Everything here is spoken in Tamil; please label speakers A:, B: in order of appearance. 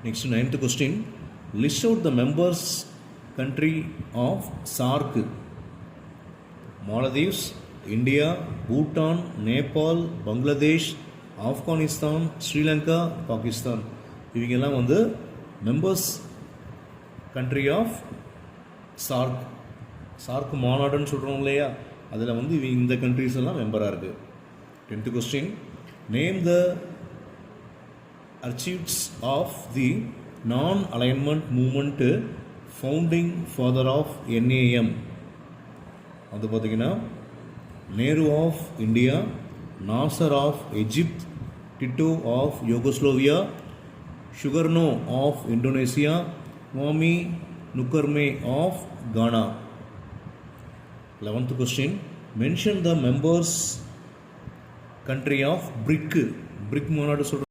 A: Next, 9th question. List out the members country of SAARC. Maldives, India, Bhutan, Nepal, Bangladesh, Afghanistan, Sri Lanka, Pakistan. இவங்கெல்லாம் வந்து members country of SAARC. SAARC மாநாடுன்னு சொல்கிறோம் இல்லையா, அதில் வந்து இந்த கண்ட்ரிஸ் எல்லாம் மெம்பராக இருக்குது. 10th question. Name the archives of the non-alignment movement founding father of NAM. அது பார்த்தீங்கன்னா Nehru of India, Nasser of Egypt, Tito of Yugoslavia, Sukarno of Indonesia, Kwame Nkrumah of Ghana. 11th question. Mention the members country of BRIC. BRIC மாநாடு சொல்கிறோம்